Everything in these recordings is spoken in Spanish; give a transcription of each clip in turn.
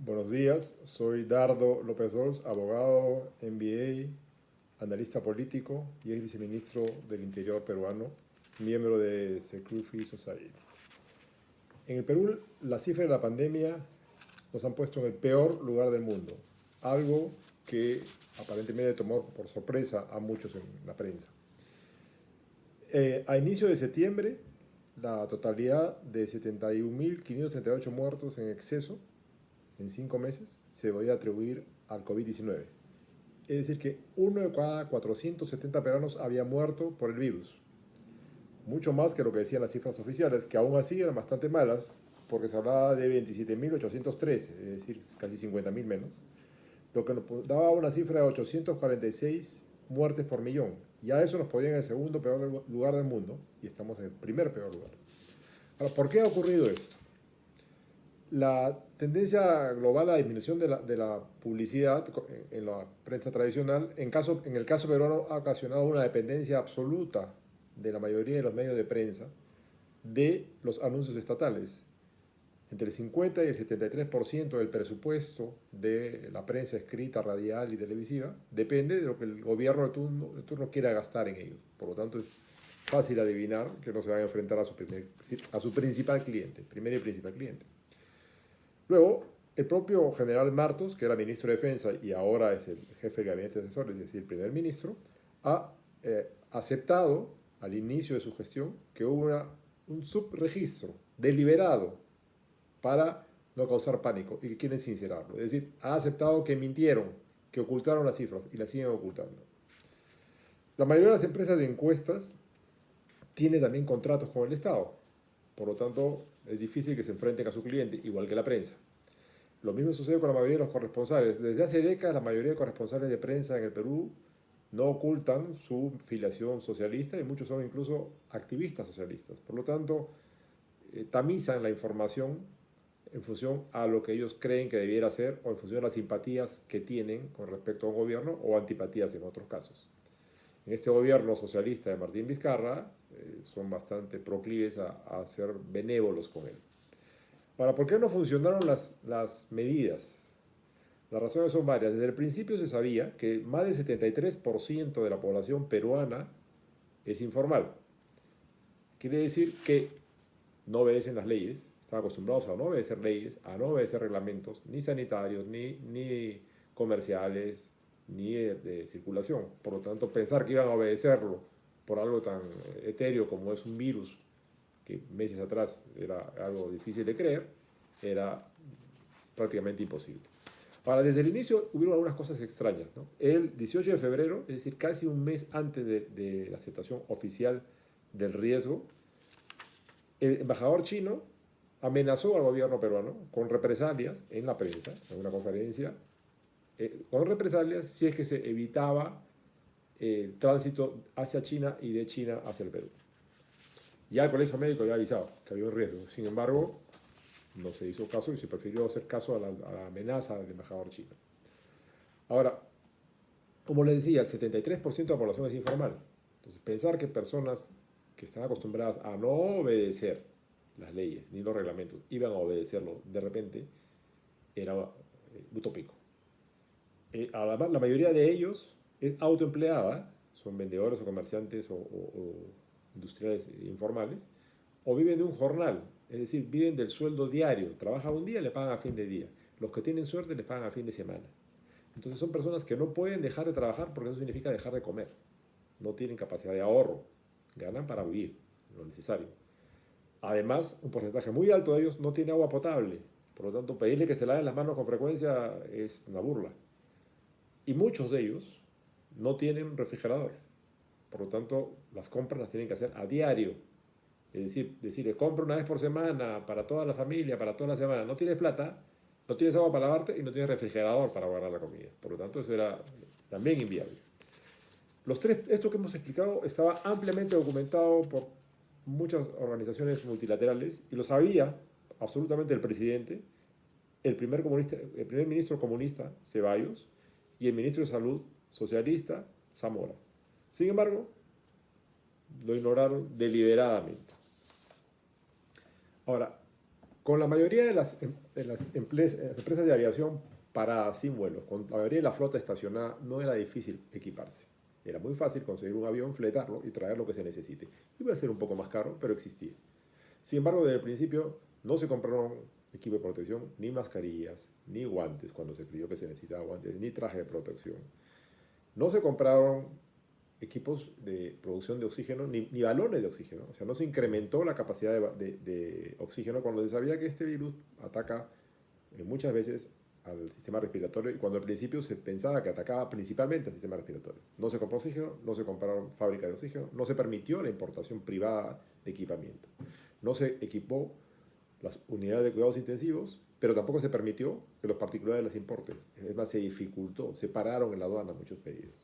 Buenos días, soy Dardo López Dols, abogado, MBA, analista político y ex viceministro del Interior peruano, miembro de Security Society. En el Perú, las cifras de la pandemia nos han puesto en el peor lugar del mundo, algo que aparentemente tomó por sorpresa a muchos en la prensa. A inicio de septiembre, la totalidad de 71.538 muertos en exceso en 5 meses se podía atribuir al COVID-19. Es decir, que uno de cada 470 peruanos había muerto por el virus. Mucho más que lo que decían las cifras oficiales, que aún así eran bastante malas, porque se hablaba de 27.813, es decir, casi 50.000 menos, lo que nos daba una cifra de 846 muertes por millón. Y a eso nos podían en el segundo peor lugar del mundo, y estamos en el primer peor lugar. Ahora, ¿por qué ha ocurrido esto? La tendencia global a la disminución de la publicidad en la prensa tradicional, en el caso peruano, ha ocasionado una dependencia absoluta de la mayoría de los medios de prensa de los anuncios estatales. Entre el 50 y el 73% del presupuesto de la prensa escrita, radial y televisiva depende de lo que el gobierno de turno quiera gastar en ellos. Por lo tanto, es fácil adivinar que no se van a enfrentar a su principal cliente, primer y principal cliente. Luego, el propio general Martos, que era ministro de Defensa y ahora es el jefe del gabinete de asesores, es decir, el primer ministro, ha aceptado al inicio de su gestión que hubo un subregistro deliberado para no causar pánico y que quieren sincerarlo. Es decir, ha aceptado que mintieron, que ocultaron las cifras y las siguen ocultando. La mayoría de las empresas de encuestas tiene también contratos con el Estado. Por lo tanto, es difícil que se enfrenten a su cliente, igual que la prensa. Lo mismo sucede con la mayoría de los corresponsales. Desde hace décadas, la mayoría de corresponsales de prensa en el Perú no ocultan su filiación socialista y muchos son incluso activistas socialistas. Por lo tanto, tamizan la información en función a lo que ellos creen que debiera ser o en función de las simpatías que tienen con respecto a un gobierno o antipatías en otros casos. En este gobierno socialista de Martín Vizcarra son bastante proclives a ser benévolos con él. Ahora, ¿por qué no funcionaron las medidas? Las razones son varias. Desde el principio se sabía que más del 73% de la población peruana es informal. Quiere decir que no obedecen las leyes, están acostumbrados a no obedecer leyes, a no obedecer reglamentos, ni sanitarios, ni comerciales, ni de circulación. Por lo tanto, pensar que iban a obedecerlo por algo tan etéreo como es un virus, que meses atrás era algo difícil de creer, era prácticamente imposible. Ahora, desde el inicio hubieron algunas cosas extrañas, ¿no? El 18 de febrero, es decir, casi un mes antes de la aceptación oficial del riesgo, el embajador chino amenazó al gobierno peruano con represalias en la prensa, en una conferencia, con represalias si es que se evitaba el tránsito hacia China y de China hacia el Perú. Ya el colegio médico había avisado que había un riesgo. Sin embargo, no se hizo caso y se prefirió hacer caso a la amenaza del embajador chino. Ahora, como les decía, el 73% de la población es informal. Entonces, pensar que personas que están acostumbradas a no obedecer las leyes ni los reglamentos iban a obedecerlo de repente era utópico. Además, la mayoría de ellos es autoempleada, son vendedores o comerciantes o industriales informales, o viven de un jornal, es decir, viven del sueldo diario, trabajan un día y le pagan a fin de día. Los que tienen suerte les pagan a fin de semana. Entonces son personas que no pueden dejar de trabajar porque eso significa dejar de comer. No tienen capacidad de ahorro, ganan para vivir, lo necesario. Además, un porcentaje muy alto de ellos no tiene agua potable, por lo tanto pedirle que se laven las manos con frecuencia es una burla. Y muchos de ellos no tienen refrigerador, por lo tanto las compras las tienen que hacer a diario. Es decir, compra una vez por semana para toda la familia, para toda la semana. No tienes plata, no tienes agua para lavarte y no tienes refrigerador para guardar la comida. Por lo tanto, eso era también inviable. Esto que hemos explicado estaba ampliamente documentado por muchas organizaciones multilaterales y lo sabía absolutamente el presidente, el primer ministro comunista, Ceballos, y el ministro de Salud socialista, Zamora. Sin embargo, lo ignoraron deliberadamente. Ahora, Con la mayoría de las empresas de aviación paradas, sin vuelos, con la mayoría de la flota estacionada, no era difícil equiparse. Era muy fácil conseguir un avión, fletarlo y traer lo que se necesite. Iba a ser un poco más caro, pero existía. Sin embargo, desde el principio no se compraron equipo de protección, ni mascarillas, ni guantes, cuando se creyó que se necesitaba guantes, ni traje de protección. No se compraron equipos de producción de oxígeno, ni balones de oxígeno. O sea, no se incrementó la capacidad de oxígeno cuando se sabía que este virus ataca muchas veces al sistema respiratorio y cuando al principio se pensaba que atacaba principalmente al sistema respiratorio. No se compró oxígeno, no se compraron fábricas de oxígeno, no se permitió la importación privada de equipamiento. No se equipó las unidades de cuidados intensivos, pero tampoco se permitió que los particulares las importen. Es más, se dificultó, se pararon en la aduana muchos pedidos.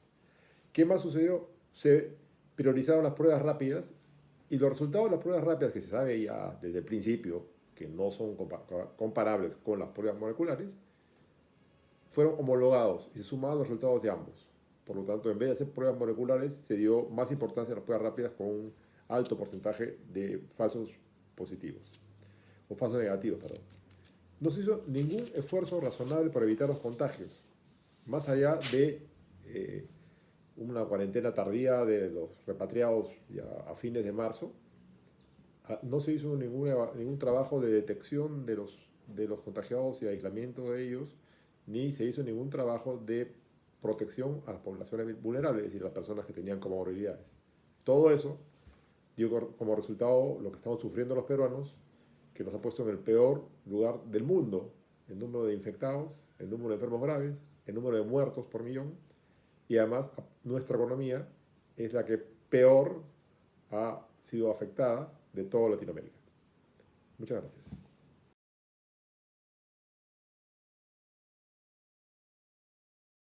¿Qué más sucedió? Se priorizaron las pruebas rápidas y los resultados de las pruebas rápidas que se sabe ya desde el principio, que no son comparables con las pruebas moleculares, fueron homologados y se sumaron los resultados de ambos. Por lo tanto, en vez de hacer pruebas moleculares, se dio más importancia a las pruebas rápidas con un alto porcentaje de falsos positivos, o falsos negativos, perdón. No se hizo ningún esfuerzo razonable para evitar los contagios, más allá de una cuarentena tardía de los repatriados ya a fines de marzo. No se hizo ningún trabajo de detección de los contagiados y aislamiento de ellos, ni se hizo ningún trabajo de protección a las poblaciones vulnerables, es decir, las personas que tenían comorbilidades. Todo eso dio como resultado lo que estamos sufriendo los peruanos, que nos ha puesto en el peor lugar del mundo, el número de infectados, el número de enfermos graves, el número de muertos por millón, y además nuestra economía es la que peor ha sido afectada de toda Latinoamérica. Muchas gracias.